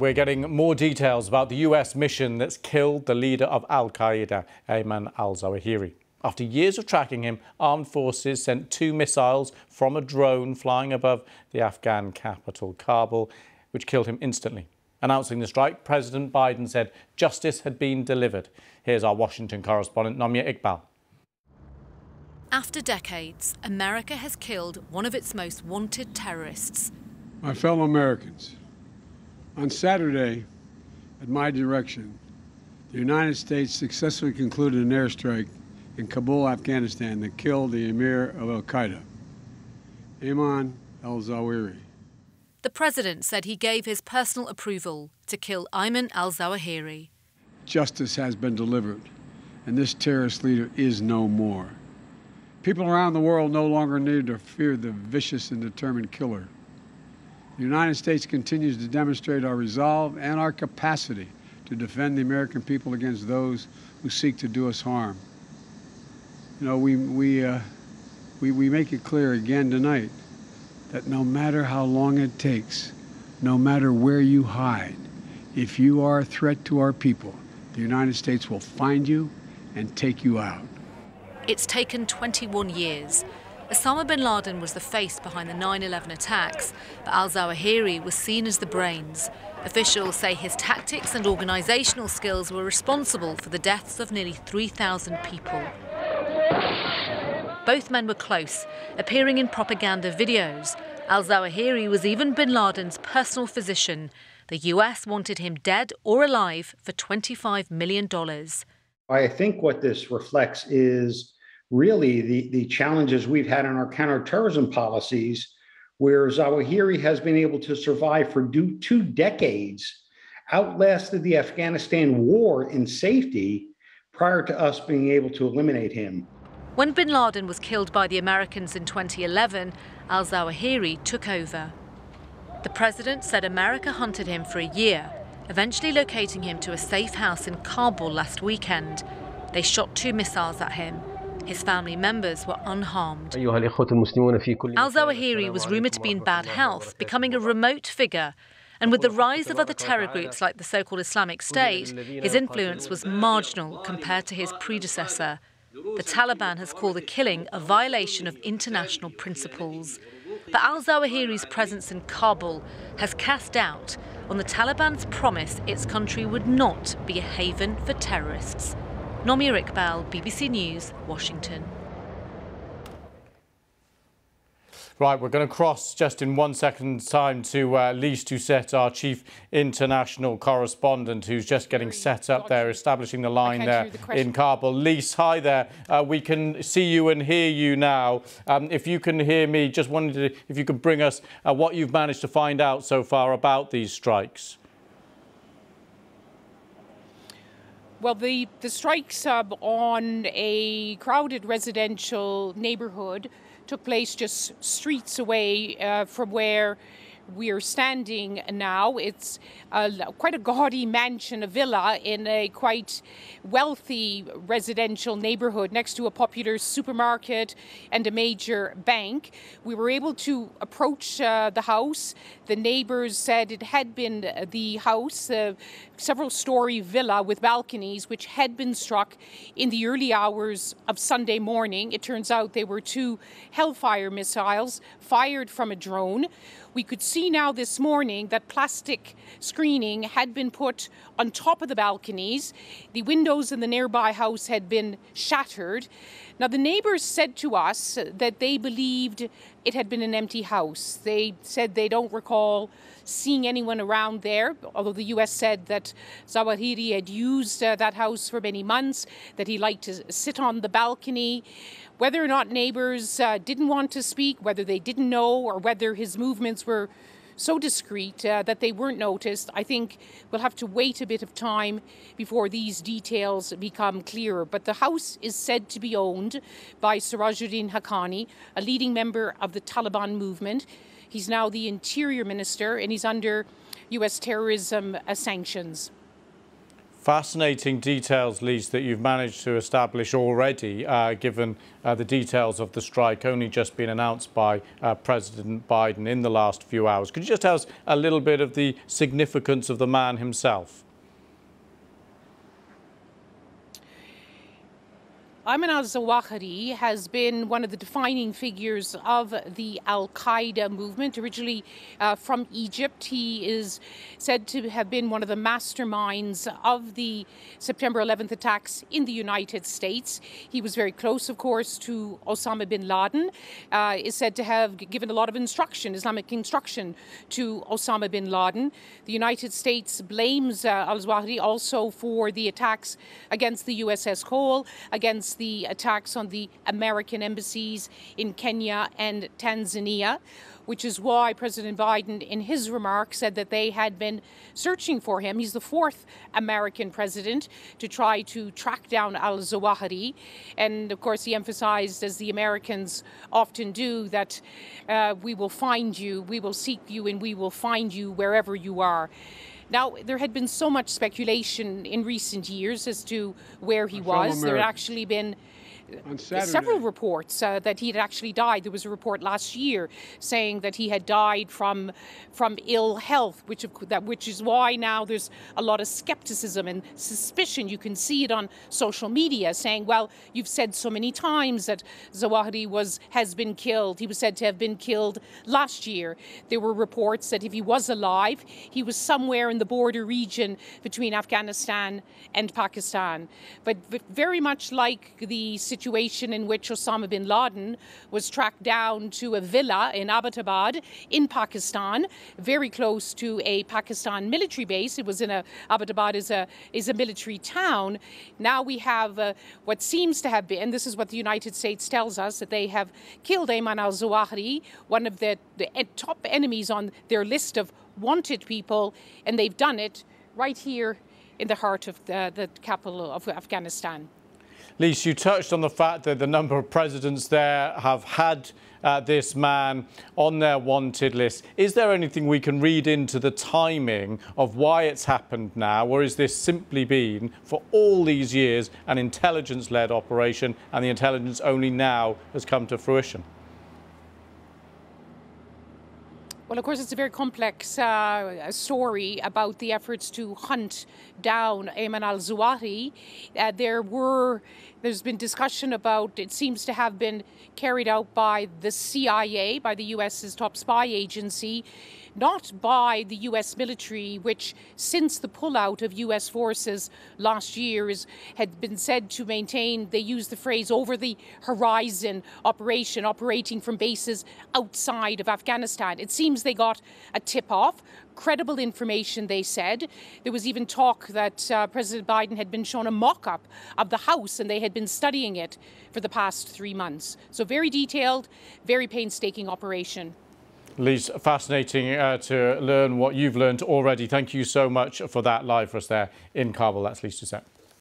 we're getting more details about the US mission that's killed the leader of Al-Qaeda, Ayman al-Zawahiri. After years of tracking him, armed forces sent 2 missiles from a drone flying above the Afghan capital, Kabul, which killed him instantly. Announcing the strike, President Biden said justice had been delivered. Here's our Washington correspondent, Nomia Iqbal. After decades, America has killed one of its most wanted terrorists. My fellow Americans, on Saturday, at my direction, the United States successfully concluded an airstrike in Kabul, Afghanistan, that killed the emir of Al-Qaeda, Ayman al-Zawahiri. The president said he gave his personal approval to kill Ayman al-Zawahiri. Justice has been delivered, and this terrorist leader is no more. People around the world no longer need to fear the vicious and determined killer. The United States continues to demonstrate our resolve and our capacity to defend the American people against those who seek to do us harm. You know, we make it clear again tonight that no matter how long it takes, no matter where you hide, if you are a threat to our people, the United States will find you and take you out. It's taken 21 years. Osama bin Laden was the face behind the 9/11 attacks, but al-Zawahiri was seen as the brains. Officials say his tactics and organisational skills were responsible for the deaths of nearly 3,000 people. Both men were close, appearing in propaganda videos. Al-Zawahiri was even bin Laden's personal physician. The US wanted him dead or alive for $25 million. I think what this reflects is really the challenges we've had in our counterterrorism policies, where Zawahiri has been able to survive for 2 decades, outlasted the Afghanistan war in safety prior to us being able to eliminate him. When bin Laden was killed by the Americans in 2011, al-Zawahiri took over. The president said America hunted him for a year, eventually locating him to a safe house in Kabul last weekend. They shot 2 missiles at him. His family members were unharmed. Al-Zawahiri was rumoured to be in bad health, becoming a remote figure. And with the rise of other terror groups like the so-called Islamic State, his influence was marginal compared to his predecessor. The Taliban has called the killing a violation of international principles. But al-Zawahiri's presence in Kabul has cast doubt on the Taliban's promise its country would not be a haven for terrorists. Nomia Iqbal, BBC News, Washington. Right, we're going to cross just in 1 second's time to Lise Doucette, our chief international correspondent, who's just getting set up there, establishing the line there in Kabul. Lise, hi there. We can see you and hear you now. If you can hear me, just wondered if you could bring us what you've managed to find out so far about these strikes. Well, the strikes on a crowded residential neighbourhood took place just streets away from where we are standing now. It's quite a gaudy mansion, a villa in a quite wealthy residential neighbourhood next to a popular supermarket and a major bank. We were able to approach the house. The neighbours said it had been the house, a several-storey villa with balconies, which had been struck in the early hours of Sunday morning. It turns out they were 2 Hellfire missiles fired from a drone. We could see now this morning that plastic screening had been put on top of the balconies. The windows in the nearby house had been shattered. Now, the neighbours said to us that they believed it had been an empty house. They said they don't recall seeing anyone around there, although the US said that Zawahiri had used that house for many months, that he liked to sit on the balcony. Whether or not neighbours didn't want to speak, whether they didn't know, or whether his movements were so discreet that they weren't noticed, I think we'll have to wait a bit of time before these details become clearer. But the house is said to be owned by Sirajuddin Haqqani, a leading member of the Taliban movement. He's now the Interior Minister, and he's under US terrorism sanctions. Fascinating details, Lise, that you've managed to establish already, given the details of the strike only just been announced by President Biden in the last few hours. Could you just tell us a little bit of the significance of the man himself? Ayman al-Zawahiri has been one of the defining figures of the Al-Qaeda movement. Originally from Egypt, he is said to have been one of the masterminds of the September 11th attacks in the United States. He was very close, of course, to Osama bin Laden. Is said to have given a lot of instruction, Islamic instruction, to Osama bin Laden. The United States blames al-Zawahiri also for the attacks against the USS Cole, against the attacks on the American embassies in Kenya and Tanzania, which is why President Biden, in his remarks, said that they had been searching for him. He's the fourth American president to try to track down al-Zawahiri. And of course, he emphasized, as the Americans often do, that we will find you, we will seek you, and we will find you wherever you are. Now, there had been so much speculation in recent years as to where he was. There had actually been several reports that he had actually died. There was a report last year saying that he had died from ill health, which is why now there's a lot of skepticism and suspicion. You can see it on social media saying, well, you've said so many times that Zawahiri has been killed. He was said to have been killed last year. There were reports that if he was alive, he was somewhere in the border region between Afghanistan and Pakistan. But very much like the situation in which Osama bin Laden was tracked down to a villa in Abbottabad in Pakistan, very close to a Pakistan military base. It was in Abbottabad is a military town. Now we have what seems to have been, this is what the United States tells us, that they have killed Ayman al-Zawahiri, one of the top enemies on their list of wanted people, and they've done it right here in the heart of the capital of Afghanistan. Lise, you touched on the fact that the number of presidents there have had this man on their wanted list. Is there anything we can read into the timing of why it's happened now, or is this simply been, for all these years, an intelligence-led operation and the intelligence only now has come to fruition? Well, of course, it's a very complex story about the efforts to hunt down Ayman al-Zawahiri. There's been discussion about, it seems to have been carried out by the CIA, by the US's top spy agency, not by the US military, which since the pullout of US forces last year had been said to maintain, they use the phrase, over the horizon operation, operating from bases outside of Afghanistan. It seems they got a tip-off. Credible information, they said. There was even talk that President Biden had been shown a mock-up of the house and they had been studying it for the past 3 months. So very detailed, very painstaking operation. Lise, fascinating to learn what you've learned already. Thank you so much for that live for us there in Kabul. That's Lise Doucet.